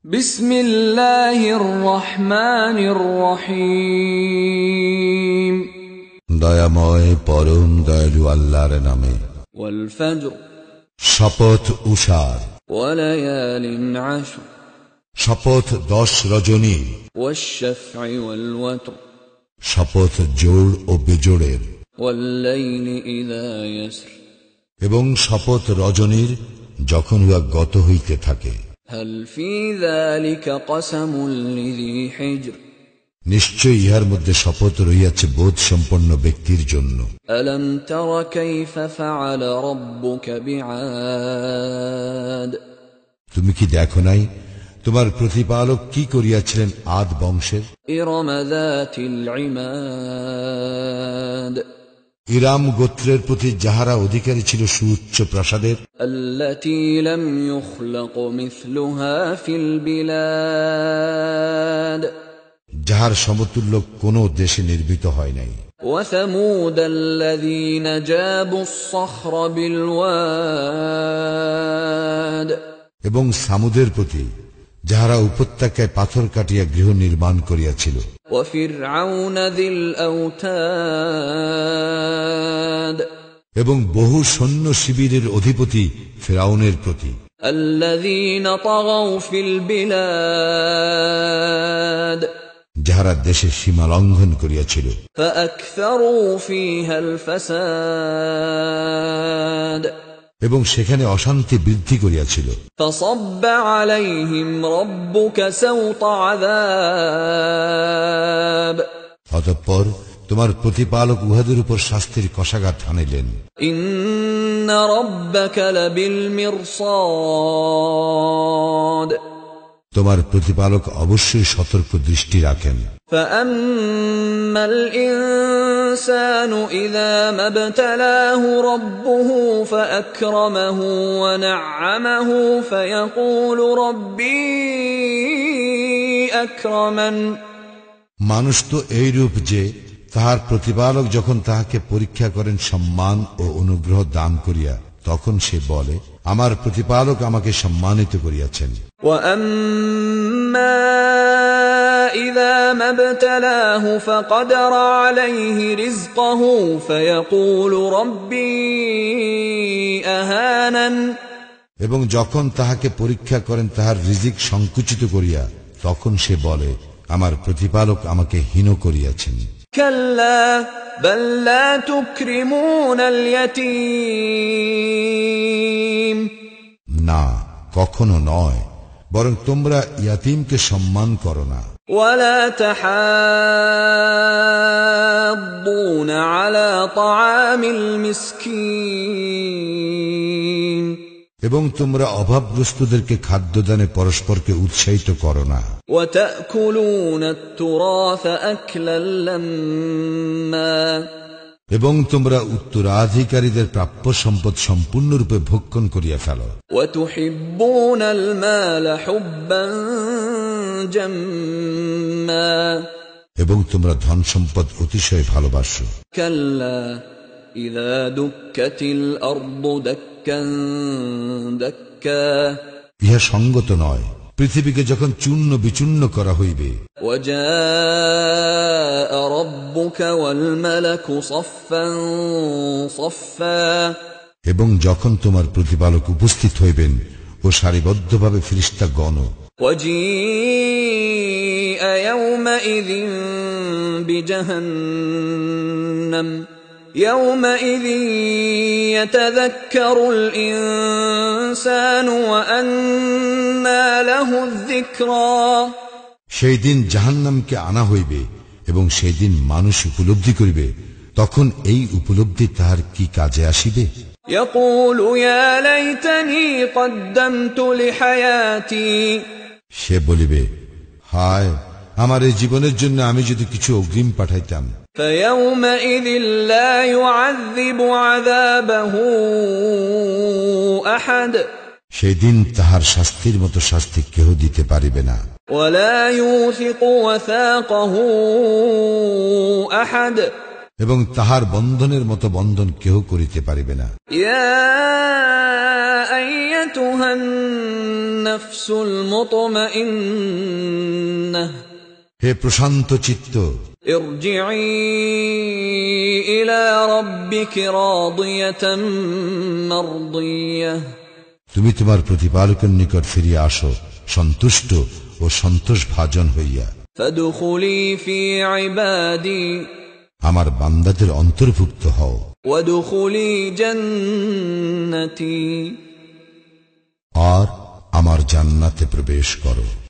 বিসমিল্লাহির রহমানির রহিম। দয়াময় পরম দয়ালু আল্লাহর নামে। ওয়াল ফজর, শপথ উষার। ওয়ালায়ালিন আশর, শপথ 10 রজনী। ওয়াশ শাফঈ ওয়াল ওয়াতর, শপথ জোড় ও বেজোড়ের। ওয়াল লাইলি ইযা ইয়াসর, এবং শপথ রজনীর যখন উহা গত হইতে থাকে। হাল ফী যালিকা কসমুল লিযী হিজর, নিশ্চয় ইহার মধ্যে শপথ রহিয়াছে বোধ সম্পন্ন ব্যক্তির জন্য। আলম তারা কাইফা ফাআল রাব্বুকা বিআদ, তুমি কি দেখো নাই তোমার প্রতিপালক কি করিয়াছিলেন আদ বংশের। ইরম যাতিল ইমাদ, ইরাম গোত্রের প্রতি যাহারা অধিকারী ছিল সুউচ্চ প্রাসাদের। আল্লাতী লাম ইউখলাক মিসলুহা ফিল বিলাদ, যাহার সমতুল্য কোন দেশে নির্মিত হয় নাই। ওয়া সামুদ আল্লাযীনা জাবুস সখর বিল ওয়াদ, এবং সামুদের প্রতি যাহারা উপত্যকায় পাথর কাটিয়া গৃহ নির্মাণ করিয়াছিল। ওয়া ফিরআউন যিল আওতাদ, এবং বহু সৈন্য শিবিরের অধিপতি ফিরআউনের প্রতি। আল্লাযীনা তাগাউ ফিল বিলাদ, যাহারা দেশে সীমা লঙ্ঘন করিয়াছিল। ফাআকসারু ফীহাল ফাসাদ, এবং সেখানে অশান্তি বৃদ্ধি করিয়াছিল। ফাসাব্বা আলাইহিম রাব্বুকা সাওতা আযাব, অতঃপর তোমার প্রতিপালক উহাদের উপর শাস্তির কষাঘাত হানিলেন। ইন্না রাব্বাকা লাবিল মিরসাদ, তোমার প্রতিপালক অবশ্যই সতর্ক দৃষ্টি রাখেন। ফাআম্মাল ইনসানু ইযা মাবতালাহু রাব্বুহু ফাআকরামাহু ওয়া না'আমাহু ফায়াকুলু রাব্বী আকরামান, মানুষ তো এইরূপ যে তাহার প্রতিপালক যখন তাহাকে পরীক্ষা করেন সম্মান ও অনুগ্রহ দান করিয়া, তখন সে বলে, আমার প্রতিপালক আমাকে সম্মানিত করিয়াছেন। ওয়া আম্মা ইযা মাবতালাহু ফাকদরা আলাইহি রিজকাহু ফায়াকুলু রাব্বী আহানান, এবং যখন তাহাকে পরীক্ষা করেন তাহার রিজিক সংকুচিত করিয়া, তখন সে বলে, আমার প্রতিপালক আমাকে হীন করিয়াছেন। কাল্লা বাল লা তুকরিমুনাল ইয়াতীম, না, কখনো নয়, বরং তোমরা ইয়াতীমকে সম্মান করো না। ওয়ালা তাহাদ্দুনা আলা তাআমিল মিসকিন, এবং তোমরা অভাবগ্রস্তদেরকে খাদ্যদানে পরস্পরকে উৎসাহিত করো না। ওয়া তাকুলুনাত তুরাসা আকলাল লাম্মা, এবং তোমরা উত্তরাধিকারীদের প্রাপ্য সম্পদ সম্পূর্ণরূপে ভক্ষণ করিয়া ফেলো। ওয়া তুহিব্বুনাল মাল হুব্বান জাম্মা, এবং তোমরা ধন সম্পদ অতিশয় ভালোবাসো। কাল্লা ইযা দুক্কাতিল আরদু দাক্কান দাক্কা, ইহা সঙ্গত নয় পৃথিবীকে যখন চূর্ণ বিচূর্ণ করা হইবে। ওয়া জাআ রাব্বুকা ওয়াল মালাকু সাফফান সাফফা, এবং যখন তোমার প্রতিপালক উপস্থিত হইবেন ও সারিবদ্ধভাবে ফেরেশতাগণ। ওয়া জিআ ইয়াওমাইযিন বিজাহান্নাম, ইয়াওমাইযিন ইয়াতাযাক্কারুল ইনসানু ওয়া আন্না লাহুয যিকরা, সেই দিন জাহান্নামকে আনা হইবে এবং সেই দিন মানুষ উপলব্ধি করিবে, তখন এই উপলব্ধি তাহার কি কাজে আসিবে। ইয়াকুলু ইয়া লাইতানি কদ্দামতু লিহায়াতি, সে বলিবে, হায়, আমার এই জীবনের জন্য আমি যদি কিছু অগ্রিম পাঠাইতাম। ফায়াউমাইযিন লা ইউআযযিবু আযাবাহু আহাদ, সেই দিন তাহার শাস্তির মতো শাস্তি কেহ দিতে পারিবে না। ওয়ালা ইউসিকু ওয়াসাকাহু আহাদ, এবং তাহার বন্ধনের মতো বন্ধন কেহ করিতে পারিবে না। ইয়া আইয়াতুহান নাফসুল মুতমাইন্নাহ, হে প্রশান্ত চিত্ত, ইরজিই ইলা রাব্বিকি রাদিয়াতাম মারদিয়াহ, তুমি তোমার প্রতিপালকের নিকট ফিরিয়া আসো সন্তুষ্ট ও সন্তোষভাজন হইয়া। ফাদখুলি ফি ইবাদি, আমার বান্দাদের অন্তর্ভুক্ত হও। ওয়াদখুলি জান্নাতি, আর আমার জান্নাতে প্রবেশ করো।